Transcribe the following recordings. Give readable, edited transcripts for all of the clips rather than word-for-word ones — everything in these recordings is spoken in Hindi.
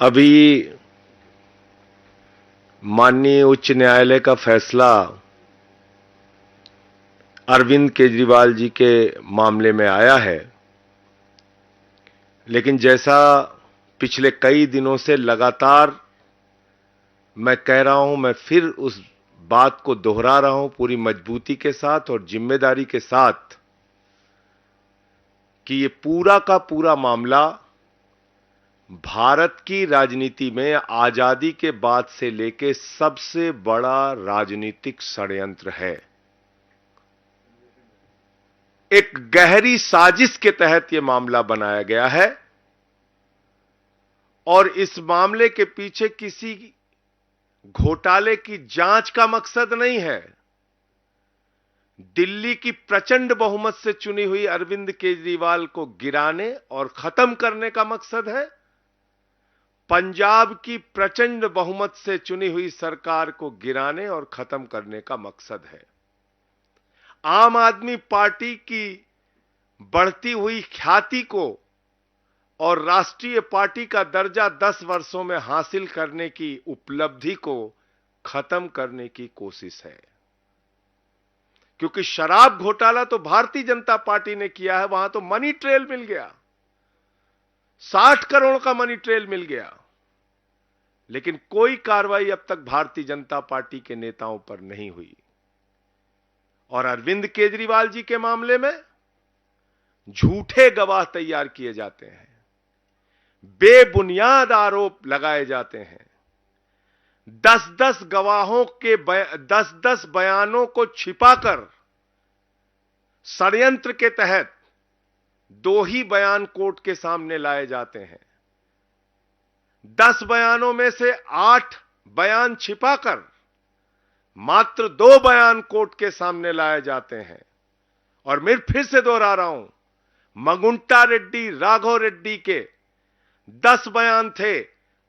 अभी माननीय उच्च न्यायालय का फैसला अरविंद केजरीवाल जी के मामले में आया है, लेकिन जैसा पिछले कई दिनों से लगातार मैं कह रहा हूं, मैं फिर उस बात को दोहरा रहा हूं पूरी मजबूती के साथ और जिम्मेदारी के साथ कि ये पूरा का पूरा मामला भारत की राजनीति में आजादी के बाद से लेके सबसे बड़ा राजनीतिक षड्यंत्र है। एक गहरी साजिश के तहत यह मामला बनाया गया है और इस मामले के पीछे किसी घोटाले की जांच का मकसद नहीं है। दिल्ली की प्रचंड बहुमत से चुनी हुई अरविंद केजरीवाल को गिराने और खत्म करने का मकसद है। पंजाब की प्रचंड बहुमत से चुनी हुई सरकार को गिराने और खत्म करने का मकसद है। आम आदमी पार्टी की बढ़ती हुई ख्याति को और राष्ट्रीय पार्टी का दर्जा 10 वर्षों में हासिल करने की उपलब्धि को खत्म करने की कोशिश है। क्योंकि शराब घोटाला तो भारतीय जनता पार्टी ने किया है, वहां तो मनी ट्रेल मिल गया, 60 करोड़ का मनी ट्रेल मिल गया, लेकिन कोई कार्रवाई अब तक भारतीय जनता पार्टी के नेताओं पर नहीं हुई। और अरविंद केजरीवाल जी के मामले में झूठे गवाह तैयार किए जाते हैं, बेबुनियाद आरोप लगाए जाते हैं। 10-10 गवाहों के 10-10 बयानों को छिपाकर षड्यंत्र के तहत 2 ही बयान कोर्ट के सामने लाए जाते हैं। 10 बयानों में से 8 बयान छिपाकर मात्र 2 बयान कोर्ट के सामने लाए जाते हैं। और मैं फिर से दोहरा रहा हूं, मगुंटा रेड्डी, राघव रेड्डी के 10 बयान थे।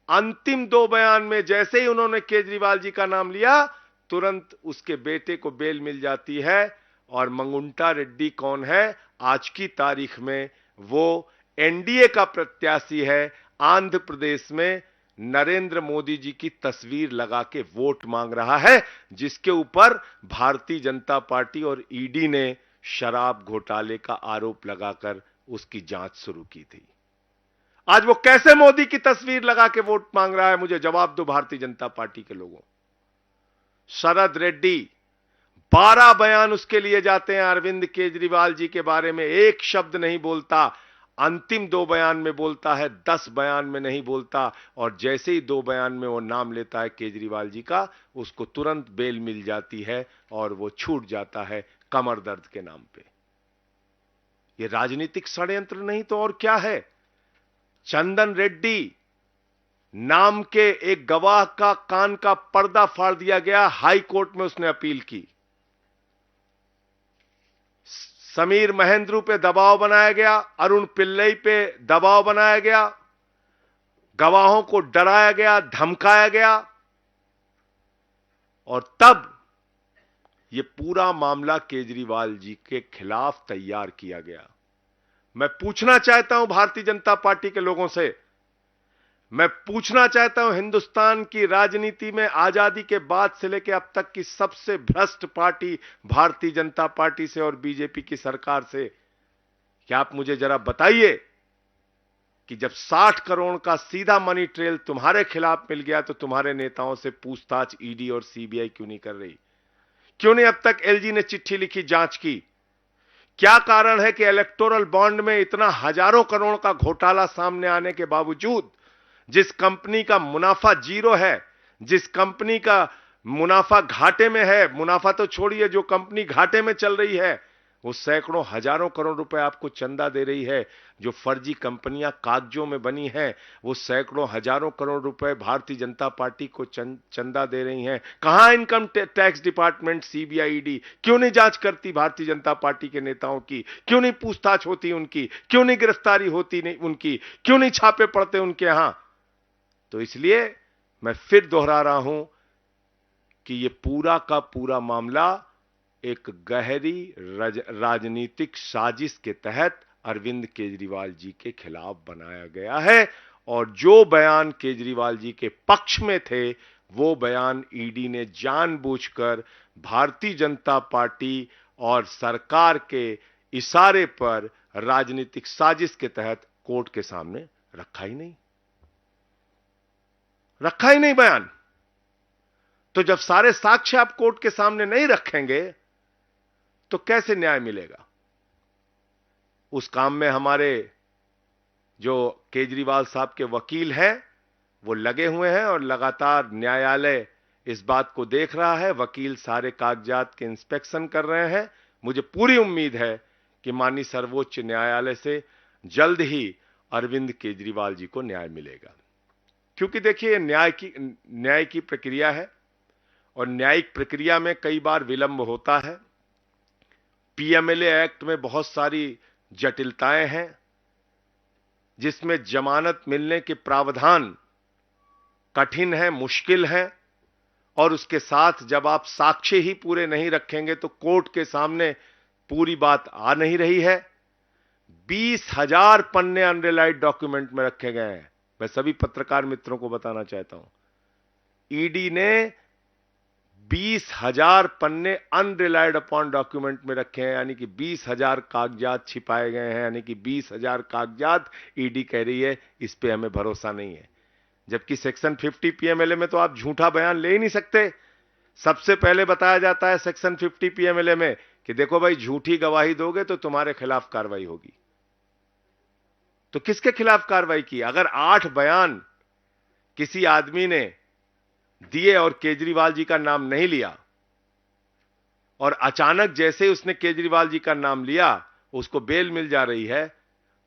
अंतिम 2 बयान में जैसे ही उन्होंने केजरीवाल जी का नाम लिया, तुरंत उसके बेटे को बेल मिल जाती है। और मंगुंटा रेड्डी कौन है? आज की तारीख में वो एनडीए का प्रत्याशी है। आंध्र प्रदेश में नरेंद्र मोदी जी की तस्वीर लगा के वोट मांग रहा है, जिसके ऊपर भारतीय जनता पार्टी और ईडी ने शराब घोटाले का आरोप लगाकर उसकी जांच शुरू की थी। आज वो कैसे मोदी की तस्वीर लगा के वोट मांग रहा है? मुझे जवाब दो भारतीय जनता पार्टी के लोगों। शरद रेड्डी, 12 बयान उसके लिए जाते हैं अरविंद केजरीवाल जी के बारे में, एक शब्द नहीं बोलता। अंतिम 2 बयान में बोलता है, 10 बयान में नहीं बोलता। और जैसे ही 2 बयान में वो नाम लेता है केजरीवाल जी का, उसको तुरंत बेल मिल जाती है और वो छूट जाता है कमर दर्द के नाम पे। ये राजनीतिक षड्यंत्र नहीं तो और क्या है? चंदन रेड्डी नाम के एक गवाह का कान का पर्दा फाड़ दिया गया, हाई कोर्ट में उसने अपील की। समीर महेंद्रू पे दबाव बनाया गया, अरुण पिल्लई पे दबाव बनाया गया, गवाहों को डराया गया, धमकाया गया। और तब यह पूरा मामला केजरीवाल जी के खिलाफ तैयार किया गया। मैं पूछना चाहता हूं भारतीय जनता पार्टी के लोगों से, मैं पूछना चाहता हूं हिंदुस्तान की राजनीति में आजादी के बाद से लेकर अब तक की सबसे भ्रष्ट पार्टी भारतीय जनता पार्टी से और बीजेपी की सरकार से, क्या आप मुझे जरा बताइए कि जब 60 करोड़ का सीधा मनी ट्रेल तुम्हारे खिलाफ मिल गया तो तुम्हारे नेताओं से पूछताछ ईडी और सीबीआई क्यों नहीं कर रही? क्यों नहीं अब तक एलजी ने चिट्ठी लिखी, जांच की? क्या कारण है कि इलेक्टोरल बॉन्ड में इतना हजारों करोड़ का घोटाला सामने आने के बावजूद, जिस कंपनी का मुनाफा 0 है, जिस कंपनी का मुनाफा घाटे में है, मुनाफा तो छोड़िए, जो कंपनी घाटे में चल रही है वो सैकड़ों हजारों करोड़ रुपए आपको चंदा दे रही है, जो फर्जी कंपनियां कागजों में बनी हैं वो सैकड़ों हजारों करोड़ रुपए भारतीय जनता पार्टी को चंदा दे रही हैं। कहां income tax department, CBI, ED क्यों नहीं जांच करती भारतीय जनता पार्टी के नेताओं की? क्यों नहीं पूछताछ होती उनकी? क्यों नहीं गिरफ्तारी होती नहीं उनकी? क्यों नहीं छापे पड़ते उनके यहां? तो इसलिए मैं फिर दोहरा रहा हूं कि यह पूरा का पूरा मामला एक गहरी राजनीतिक साजिश के तहत अरविंद केजरीवाल जी के खिलाफ बनाया गया है। और जो बयान केजरीवाल जी के पक्ष में थे वो बयान ईडी ने जानबूझकर भारतीय जनता पार्टी और सरकार के इशारे पर राजनीतिक साजिश के तहत कोर्ट के सामने रखा ही नहीं बयान। तो जब सारे साक्ष्य आप कोर्ट के सामने नहीं रखेंगे तो कैसे न्याय मिलेगा? उस काम में हमारे जो केजरीवाल साहब के वकील हैं वो लगे हुए हैं और लगातार न्यायालय इस बात को देख रहा है। वकील सारे कागजात के इंस्पेक्शन कर रहे हैं। मुझे पूरी उम्मीद है कि माननीय सर्वोच्च न्यायालय से जल्द ही अरविंद केजरीवाल जी को न्याय मिलेगा, क्योंकि देखिए न्याय की प्रक्रिया है और न्यायिक प्रक्रिया में कई बार विलंब होता है। पीएमएलए एक्ट में बहुत सारी जटिलताएं हैं, जिसमें जमानत मिलने के प्रावधान कठिन है, मुश्किल है, और उसके साथ जब आप साक्ष्य ही पूरे नहीं रखेंगे तो कोर्ट के सामने पूरी बात आ नहीं रही है। 20,000 पन्ने अनरिलाइड डॉक्यूमेंट में रखे गए हैं। मैं सभी पत्रकार मित्रों को बताना चाहता हूं, ईडी ने 20,000 पन्ने अनरिलाइड अपॉन डॉक्यूमेंट में रखे हैं, यानी कि 20,000 कागजात छिपाए गए हैं, यानी कि 20,000 कागजात ईडी कह रही है इस पे हमें भरोसा नहीं है। जबकि सेक्शन 50 पीएमएलए में तो आप झूठा बयान ले ही नहीं सकते। सबसे पहले बताया जाता है सेक्शन 50 पीएमएलए में कि देखो भाई, झूठी गवाही दोगे तो तुम्हारे खिलाफ कार्रवाई होगी। तो किसके खिलाफ कार्रवाई की? अगर 8 बयान किसी आदमी ने दिए और केजरीवाल जी का नाम नहीं लिया, और अचानक जैसे उसने केजरीवाल जी का नाम लिया उसको बेल मिल जा रही है,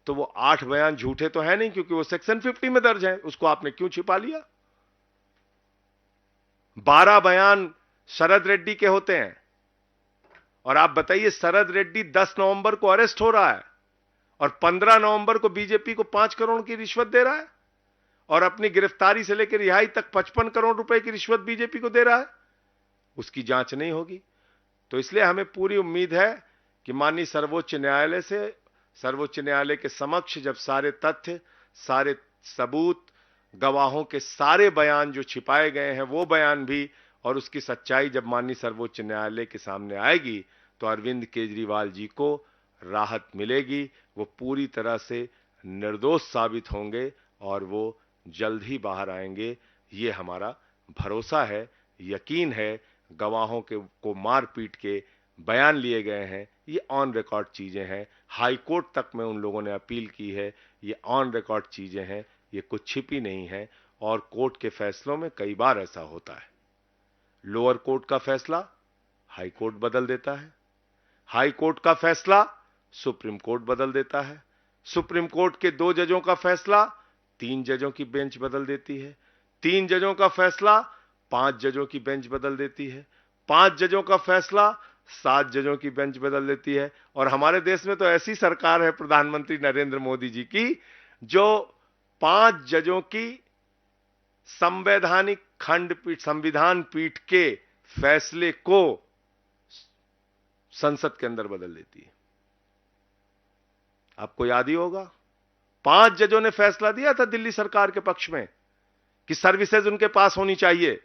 तो वो 8 बयान झूठे तो है नहीं, क्योंकि वो सेक्शन 50 में दर्ज है। उसको आपने क्यों छिपा लिया? 12 बयान शरद रेड्डी के होते हैं, और आप बताइए शरद रेड्डी 10 नवंबर को अरेस्ट हो रहा है और 15 नवंबर को बीजेपी को 5 करोड़ की रिश्वत दे रहा है, और अपनी गिरफ्तारी से लेकर रिहाई तक 55 करोड़ रुपए की रिश्वत बीजेपी को दे रहा है। उसकी जांच नहीं होगी। तो इसलिए हमें पूरी उम्मीद है कि माननीय सर्वोच्च न्यायालय के समक्ष जब सारे तथ्य, सारे सबूत, गवाहों के सारे बयान जो छिपाए गए हैं वो बयान भी, और उसकी सच्चाई जब माननीय सर्वोच्च न्यायालय के सामने आएगी तो अरविंद केजरीवाल जी को राहत मिलेगी। वो पूरी तरह से निर्दोष साबित होंगे और वो जल्द ही बाहर आएंगे। ये हमारा भरोसा है, यकीन है। गवाहों को मार पीट के बयान लिए गए हैं, ये ऑन रिकॉर्ड चीजें हैं। हाई कोर्ट तक में उन लोगों ने अपील की है, ये ऑन रिकॉर्ड चीजें हैं, ये कुछ छिपी नहीं है। और कोर्ट के फैसलों में कई बार ऐसा होता है, लोअर कोर्ट का फैसला हाई कोर्ट बदल देता है, हाई कोर्ट का फैसला सुप्रीम कोर्ट बदल देता है, सुप्रीम कोर्ट के 2 जजों का फैसला 3 जजों की बेंच बदल देती है, 3 जजों का फैसला 5 जजों की बेंच बदल देती है, 5 जजों का फैसला 7 जजों की बेंच बदल देती है। और हमारे देश में तो ऐसी सरकार है प्रधानमंत्री नरेंद्र मोदी जी की, जो 5 जजों की संवैधानिक खंडपीठ, संविधान पीठ के फैसले को संसद के अंदर बदल देती है। आपको याद ही होगा, 5 जजों ने फैसला दिया था दिल्ली सरकार के पक्ष में कि सर्विसेज उनके पास होनी चाहिए।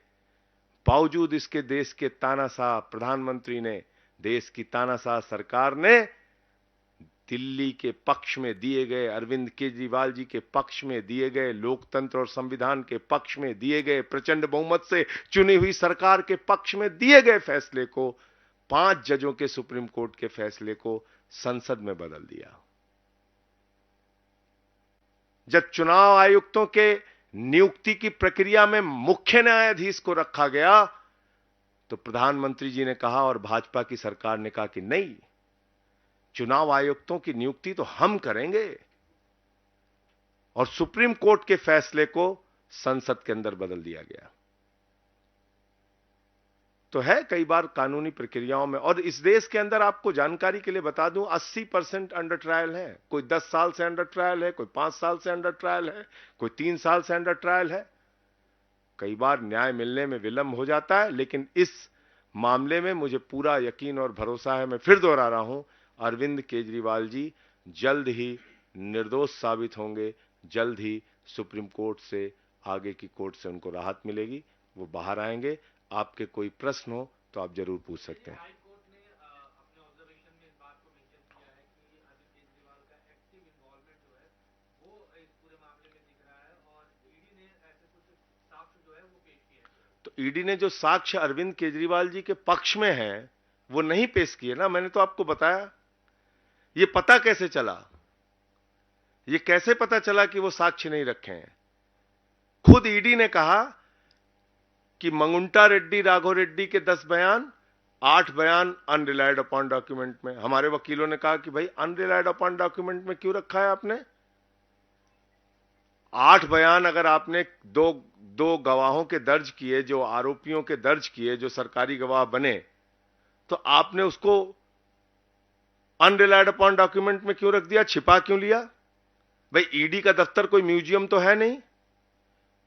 बावजूद इसके देश के तानाशाह प्रधानमंत्री ने, देश की तानाशाह सरकार ने दिल्ली के पक्ष में दिए गए, अरविंद केजरीवाल जी के पक्ष में दिए गए, लोकतंत्र और संविधान के पक्ष में दिए गए, प्रचंड बहुमत से चुनी हुई सरकार के पक्ष में दिए गए फैसले को, 5 जजों के सुप्रीम कोर्ट के फैसले को संसद में बदल दिया। जब चुनाव आयुक्तों के नियुक्ति की प्रक्रिया में मुख्य न्यायाधीश को रखा गया तो प्रधानमंत्री जी ने कहा और भाजपा की सरकार ने कहा कि नहीं, चुनाव आयुक्तों की नियुक्ति तो हम करेंगे, और सुप्रीम कोर्ट के फैसले को संसद के अंदर बदल दिया गया। तो है कई बार कानूनी प्रक्रियाओं में। और इस देश के अंदर आपको जानकारी के लिए बता दूं, 80% अंडर ट्रायल है। कोई 10 साल से अंडर ट्रायल है, कोई 5 साल से अंडर ट्रायल है, कोई 3 साल से अंडर ट्रायल है। कई बार न्याय मिलने में विलंब हो जाता है, लेकिन इस मामले में मुझे पूरा यकीन और भरोसा है। मैं फिर दोहरा रहा हूं, अरविंद केजरीवाल जी जल्द ही निर्दोष साबित होंगे, जल्द ही सुप्रीम कोर्ट से, आगे की कोर्ट से उनको राहत मिलेगी, वो बाहर आएंगे। आपके कोई प्रश्न हो तो आप जरूर पूछ सकते हैं। हाई कोर्ट ने अपने ऑब्जर्वेशन में इस बात को मेंशन किया है कि अरविंद केजरीवाल का एक्टिव इन्वॉल्वमेंट जो है वो इस पूरे मामले में दिख रहा है, और ईडी ने ऐसे कुछ साक्ष्य जो है वो पेश किए हैं। तो ईडी ने जो साक्ष्य अरविंद केजरीवाल जी के पक्ष में हैं वो नहीं पेश किए ना, मैंने तो आपको बताया। ये पता कैसे चला, ये कैसे पता चला कि वो साक्ष्य नहीं रखे हैं? खुद ईडी ने कहा कि मंगुंटा रेड्डी, राघव रेड्डी के 10 बयान, 8 बयान अनरिलाइड अपॉन डॉक्यूमेंट में। हमारे वकीलों ने कहा कि भाई अनरिलाइड अपॉन डॉक्यूमेंट में क्यों रखा है आपने? 8 बयान अगर आपने दो गवाहों के दर्ज किए, जो आरोपियों के दर्ज किए, जो सरकारी गवाह बने, तो आपने उसको अनरिलाइड अपॉन डॉक्यूमेंट में क्यों रख दिया? छिपा क्यों लिया? भाई ईडी का दफ्तर कोई म्यूजियम तो है नहीं,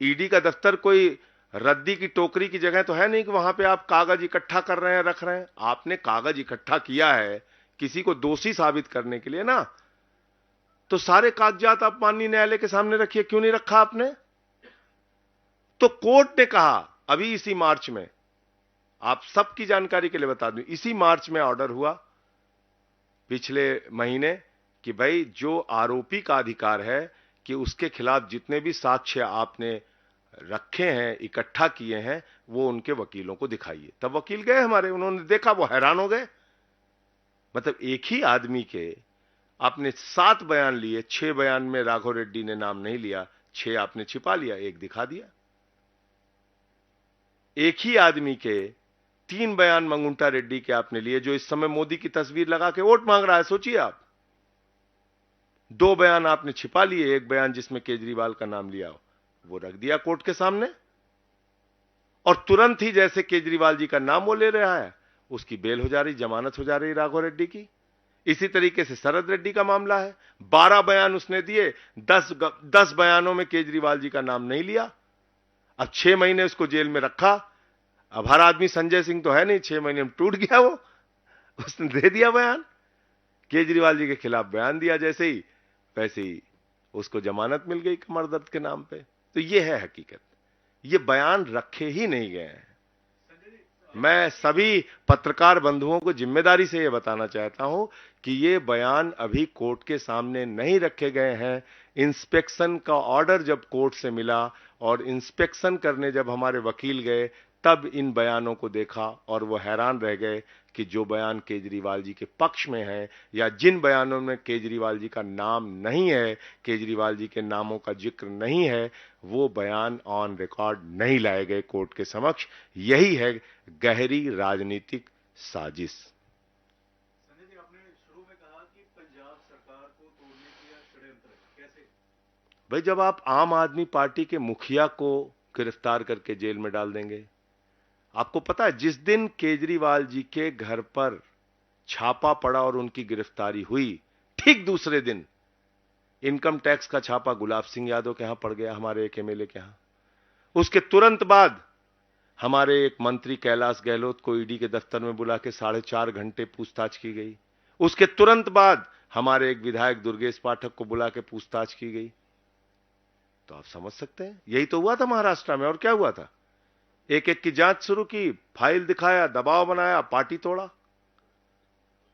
ईडी का दफ्तर कोई रद्दी की टोकरी की जगह तो है नहीं कि वहां पे आप कागज इकट्ठा कर रहे हैं, रख रहे हैं। आपने कागज इकट्ठा किया है किसी को दोषी साबित करने के लिए ना, तो सारे कागजात आप माननीय न्यायालय के सामने रखिए। क्यों नहीं रखा आपने? तो कोर्ट ने कहा अभी इसी मार्च में, आप सबकी जानकारी के लिए बता दूं, इसी मार्च में ऑर्डर हुआ पिछले महीने कि भाई जो आरोपी का अधिकार है कि उसके खिलाफ जितने भी साक्ष्य आपने रखे हैं, इकट्ठा किए हैं, वो उनके वकीलों को दिखाइए। तब वकील गए हमारे, उन्होंने देखा, वो हैरान हो गए। मतलब एक ही आदमी के आपने 7 बयान लिए, 6 बयान में राघव रेड्डी ने नाम नहीं लिया, 6 आपने छिपा लिया, 1 दिखा दिया। एक ही आदमी के 3 बयान मंगुंटा रेड्डी के आपने लिए, जो इस समय मोदी की तस्वीर लगा के वोट मांग रहा है, सोचिए आप। 2 बयान आपने छिपा लिए, 1 बयान जिसमें केजरीवाल का नाम लिया, वो रख दिया कोर्ट के सामने, और तुरंत ही जैसे केजरीवाल जी का नाम वो ले रहा है, उसकी बेल हो जा रही, जमानत हो जा रही राघव रेड्डी की। इसी तरीके से शरद रेड्डी का मामला है, 12 बयान उसने दिए, 10 बयानों में केजरीवाल जी का नाम नहीं लिया। अब 6 महीने उसको जेल में रखा। अब हर आदमी संजय सिंह तो है नहीं, 6 महीने में टूट गया वो, उसने दे दिया बयान, केजरीवाल जी के खिलाफ बयान दिया जैसे ही, वैसे ही उसको जमानत मिल गई कमर दर्द के नाम पे। तो ये है हकीकत, ये बयान रखे ही नहीं गए हैं। मैं सभी पत्रकार बंधुओं को जिम्मेदारी से यह बताना चाहता हूं कि ये बयान अभी कोर्ट के सामने नहीं रखे गए हैं। इंस्पेक्शन का ऑर्डर जब कोर्ट से मिला और इंस्पेक्शन करने जब हमारे वकील गए, तब इन बयानों को देखा और वो हैरान रह गए कि जो बयान केजरीवाल जी के पक्ष में है, या जिन बयानों में केजरीवाल जी का नाम नहीं है, केजरीवाल जी के नामों का जिक्र नहीं है, वो बयान ऑन रिकॉर्ड नहीं लाए गए कोर्ट के समक्ष। यही है गहरी राजनीतिक साजिश। संजय जी, आपने शुरू में कहा कि पंजाब सरकार को तोड़ने की षड्यंत्र, कैसे? भाई जब आप आम आदमी पार्टी के मुखिया को गिरफ्तार करके जेल में डाल देंगे, आपको पता है जिस दिन केजरीवाल जी के घर पर छापा पड़ा और उनकी गिरफ्तारी हुई, ठीक दूसरे दिन इनकम टैक्स का छापा गुलाब सिंह यादव के यहां पड़ गया, हमारे एक एमएलए के यहां। उसके तुरंत बाद हमारे एक मंत्री कैलाश गहलोत को ईडी के दफ्तर में बुला के 4.5 घंटे पूछताछ की गई। उसके तुरंत बाद हमारे एक विधायक दुर्गेश पाठक को बुला के पूछताछ की गई। तो आप समझ सकते हैं, यही तो हुआ था महाराष्ट्र में। और क्या हुआ था? एक एक की जांच शुरू की, फाइल दिखाया, दबाव बनाया, पार्टी तोड़ा।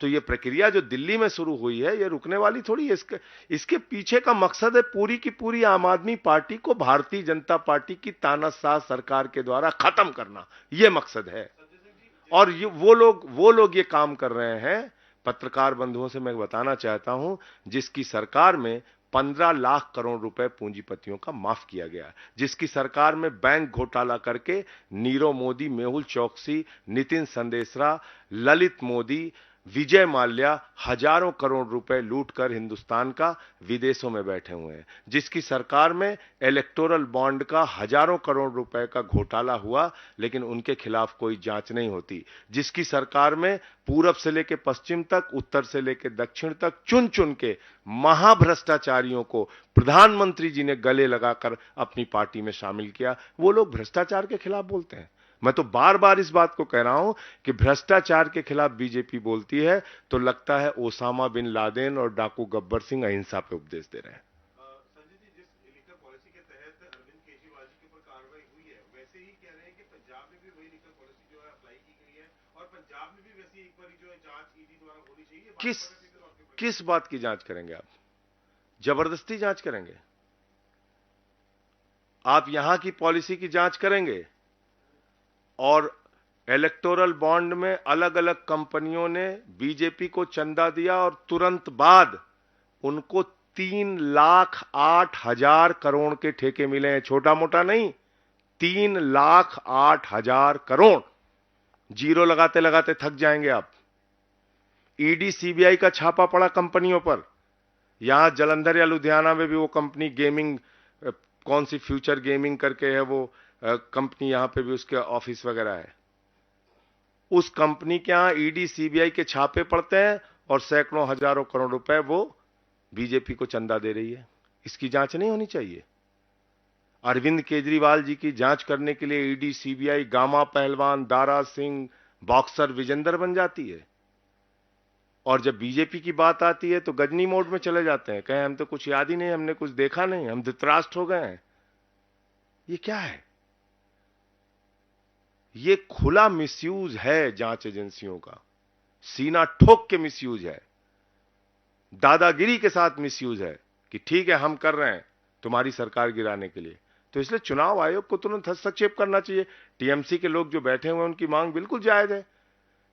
तो ये प्रक्रिया जो दिल्ली में शुरू हुई है, ये रुकने वाली थोड़ी है। इसके पीछे का मकसद है पूरी की पूरी आम आदमी पार्टी को भारतीय जनता पार्टी की तानाशाह सरकार के द्वारा खत्म करना, ये मकसद है। और वो लोग ये काम कर रहे हैं। पत्रकार बंधुओं से मैं बताना चाहता हूं, जिसकी सरकार में 15 लाख करोड़ रुपए पूंजीपतियों का माफ किया गया, जिसकी सरकार में बैंक घोटाला करके नीरव मोदी, मेहुल चौकसी, नितिन संदेशरा, ललित मोदी, विजय माल्या हजारों करोड़ रुपए लूटकर हिंदुस्तान का विदेशों में बैठे हुए हैं, जिसकी सरकार में इलेक्टोरल बॉन्ड का हजारों करोड़ रुपए का घोटाला हुआ, लेकिन उनके खिलाफ कोई जांच नहीं होती, जिसकी सरकार में पूरब से लेकर पश्चिम तक, उत्तर से लेकर दक्षिण तक चुन चुन के महाभ्रष्टाचारियों को प्रधानमंत्री जी ने गले लगाकर अपनी पार्टी में शामिल किया। वो लोग भ्रष्टाचार के खिलाफ बोलते हैं। मैं तो बार बार इस बात को कह रहा हूं कि भ्रष्टाचार के खिलाफ बीजेपी बोलती है तो लगता है ओसामा बिन लादेन और डाकू गब्बर सिंह अहिंसा पे उपदेश दे रहे हैं। संजय जी, जिस ऐसे ही कह रहे हैं कि पंजाब में भी वही लिकर पॉलिसी जो है अप्लाई की गई है और पंजाब में भी वैसी एक बार जो है जांच ईडी द्वारा होनी चाहिए। किस बात की जांच करेंगे आप? जबरदस्ती जांच करेंगे? आप यहां की पॉलिसी की जांच करेंगे? और इलेक्टोरल बॉन्ड में अलग अलग कंपनियों ने बीजेपी को चंदा दिया और तुरंत बाद उनको 3,08,000 करोड़ के ठेके मिले हैं। छोटा मोटा नहीं, 3,08,000 करोड़। जीरो लगाते लगाते थक जाएंगे आप। ईडी सीबीआई का छापा पड़ा कंपनियों पर। यहां जलंधर या लुधियाना में भी वो कंपनी गेमिंग, कौन सी फ्यूचर गेमिंग करके है वो कंपनी, यहां पे भी उसके ऑफिस वगैरह है। उस कंपनी के यहां ईडी सीबीआई के छापे पड़ते हैं और सैकड़ों हजारों करोड़ रुपए वो बीजेपी को चंदा दे रही है। इसकी जांच नहीं होनी चाहिए? अरविंद केजरीवाल जी की जांच करने के लिए ईडी सीबीआई गामा पहलवान, दारा सिंह, बॉक्सर विजेंदर बन जाती है। और जब बीजेपी की बात आती है तो गजनी मोड में चले जाते हैं, कहें हम तो कुछ याद ही नहीं, हमने कुछ देखा नहीं, हम धृतराष्ट्र हो गए हैं। ये क्या है? ये खुला मिसयूज है जांच एजेंसियों का, सीना ठोक के मिसयूज है, दादागिरी के साथ मिसयूज है कि ठीक है हम कर रहे हैं तुम्हारी सरकार गिराने के लिए। तो इसलिए चुनाव आयोग को तुरंत हस्तक्षेप करना चाहिए। टीएमसी के लोग जो बैठे हुए हैं उनकी मांग बिल्कुल जायज है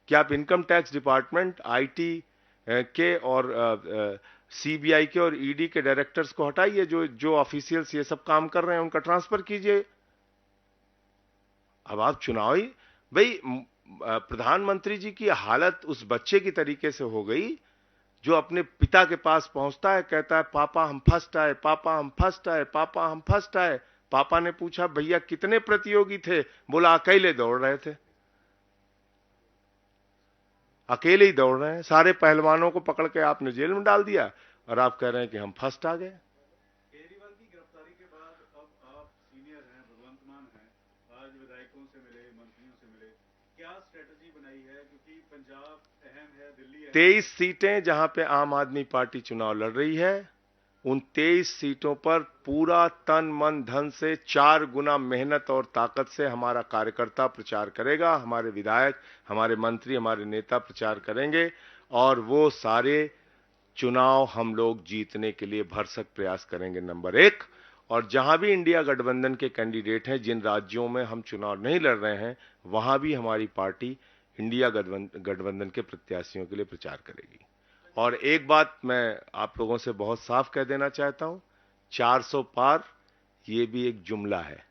कि आप इनकम टैक्स डिपार्टमेंट, आईटी के और सीबीआई के और ईडी के डायरेक्टर्स को हटाइए। जो ऑफिशियल्स ये सब काम कर रहे हैं उनका ट्रांसफर कीजिए। अब आप चुनावी, भाई प्रधानमंत्री जी की हालत उस बच्चे की तरीके से हो गई जो अपने पिता के पास पहुंचता है, कहता है पापा हम फर्स्ट आए, पापा हम फर्स्ट आए, पापा हम फर्स्ट आए। पापा ने पूछा भैया कितने प्रतियोगी थे? बोला अकेले दौड़ रहे थे। अकेले ही दौड़ रहे हैं। सारे पहलवानों को पकड़ के आपने जेल में डाल दिया और आप कह रहे हैं कि हम फर्स्ट आ गए। केजरीवाल की गिरफ्तारी के बाद अब आप सीनियर हैं, भगवंत मान हैं, आज विधायकों से मिले, मंत्रियों से मिले, क्या स्ट्रेटजी बनाई है? क्योंकि पंजाब अहम है, दिल्ली अहम। 23 सीटें जहां पे आम आदमी पार्टी चुनाव लड़ रही है, उन 23 सीटों पर पूरा तन मन धन से 4 गुना मेहनत और ताकत से हमारा कार्यकर्ता प्रचार करेगा, हमारे विधायक, हमारे मंत्री, हमारे नेता प्रचार करेंगे और वो सारे चुनाव हम लोग जीतने के लिए भरसक प्रयास करेंगे, नंबर 1। और जहां भी इंडिया गठबंधन के कैंडिडेट हैं, जिन राज्यों में हम चुनाव नहीं लड़ रहे हैं, वहां भी हमारी पार्टी इंडिया गठबंधन के प्रत्याशियों के लिए प्रचार करेगी। और एक बात मैं आप लोगों से बहुत साफ कह देना चाहता हूं, 400 पार ये भी एक जुमला है।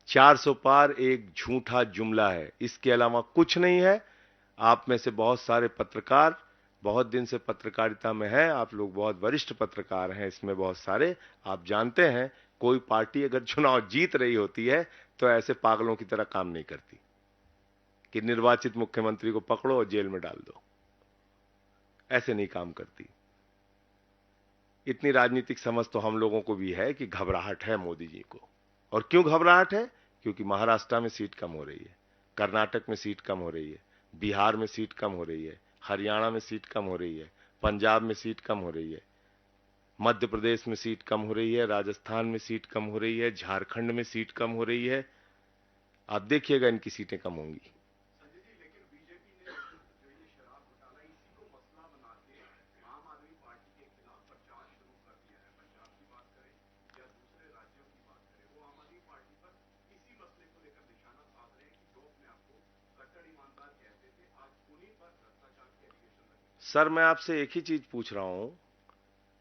400 पार एक झूठा जुमला है, इसके अलावा कुछ नहीं है। आप में से बहुत सारे पत्रकार बहुत दिन से पत्रकारिता में हैं, आप लोग बहुत वरिष्ठ पत्रकार हैं इसमें बहुत सारे। आप जानते हैं कोई पार्टी अगर चुनाव जीत रही होती है तो ऐसे पागलों की तरह काम नहीं करती कि निर्वाचित मुख्यमंत्री को पकड़ो और जेल में डाल दो। ऐसे नहीं काम करती। इतनी राजनीतिक समझ तो हम लोगों को भी है कि घबराहट है मोदी जी को। और क्यों घबराहट है? क्योंकि महाराष्ट्र में सीट कम हो रही है, कर्नाटक में सीट कम हो रही है, बिहार में सीट कम हो रही है, हरियाणा में सीट कम हो रही है, पंजाब में सीट कम हो रही है, मध्य प्रदेश में सीट कम हो रही है, राजस्थान में सीट कम हो रही है, झारखंड में सीट कम हो रही है। आप देखिएगा इनकी सीटें कम होंगी। सर मैं आपसे एक ही चीज पूछ रहा हूं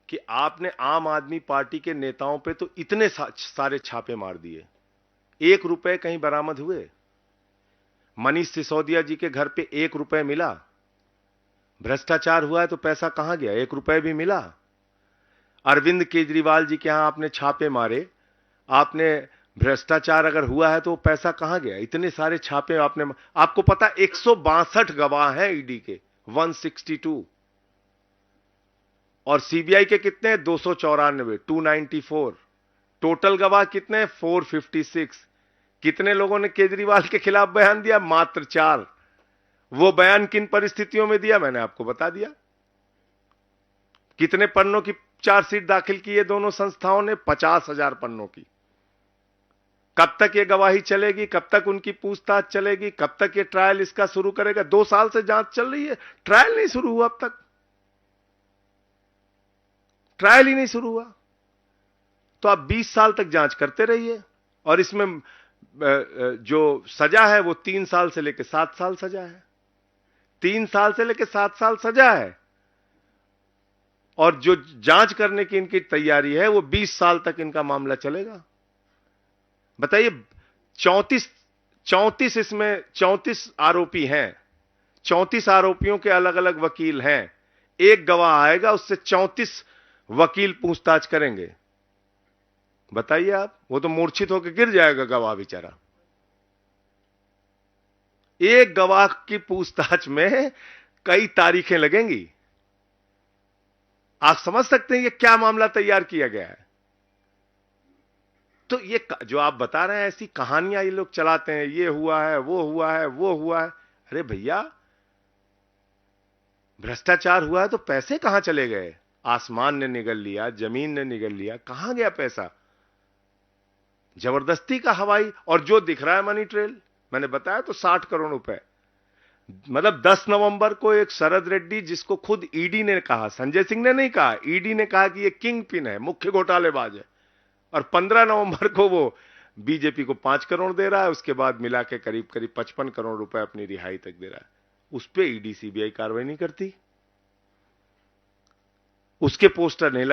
कि आपने आम आदमी पार्टी के नेताओं पे तो इतने सारे छापे मार दिए, 1 रुपए कहीं बरामद हुए? मनीष सिसोदिया जी के घर पे 1 रुपए मिला? भ्रष्टाचार हुआ है तो पैसा कहां गया? 1 रुपए भी मिला? अरविंद केजरीवाल जी के यहां आपने छापे मारे, आपने भ्रष्टाचार अगर हुआ है तो पैसा कहां गया? इतने सारे छापे आपने, आपको पता 162 गवाह हैं ईडी के, 162, और सीबीआई के कितने? 294, 294। टोटल गवाह कितने? 456। कितने लोगों ने केजरीवाल के खिलाफ बयान दिया? मात्र 4। वो बयान किन परिस्थितियों में दिया मैंने आपको बता दिया। कितने पन्नों की चार्जशीट दाखिल की है दोनों संस्थाओं ने? 50,000 पन्नों की। कब तक ये गवाही चलेगी, कब तक उनकी पूछताछ चलेगी, कब तक ये ट्रायल इसका शुरू करेगा? 2 साल से जांच चल रही है, ट्रायल नहीं शुरू हुआ, अब तक ट्रायल ही नहीं शुरू हुआ। तो आप 20 साल तक जांच करते रहिए, और इसमें जो सजा है वो 3 साल से लेकर 7 साल सजा है। 3 साल से लेकर 7 साल सजा है, और जो जांच करने की इनकी तैयारी है वो 20 साल तक इनका मामला चलेगा। बताइए, 34 इसमें 34 आरोपी हैं, 34 आरोपियों के अलग अलग वकील हैं। एक गवाह आएगा, उससे 34 वकील पूछताछ करेंगे। बताइए आप, वो तो मूर्छित होकर गिर जाएगा गवाह बेचारा। एक गवाह की पूछताछ में कई तारीखें लगेंगी। आप समझ सकते हैं ये क्या मामला तैयार किया गया है। तो ये जो आप बता रहे हैं, ऐसी कहानियां ये लोग चलाते हैं, ये हुआ है, वो हुआ है, वो हुआ है। अरे भैया, भ्रष्टाचार हुआ है तो पैसे कहां चले गए? आसमान ने निगल लिया, जमीन ने निगल लिया, कहां गया पैसा? जबरदस्ती का हवाई, और जो दिख रहा है मनी ट्रेल, मैंने बताया तो 60 करोड़ रुपए। मतलब 10 नवंबर को एक शरद रेड्डी, जिसको खुद ईडी ने कहा, संजय सिंह ने नहीं कहा, ईडी ने कहा कि ये किंग पिन है, मुख्य घोटालेबाज है, और 15 नवंबर को वो बीजेपी को 5 करोड़ दे रहा है, उसके बाद मिला के करीब करीब 55 करोड़ रुपए अपनी रिहाई तक दे रहा है। उस पे ईडी सीबीआई कार्रवाई नहीं करती, उसके पोस्टर नहीं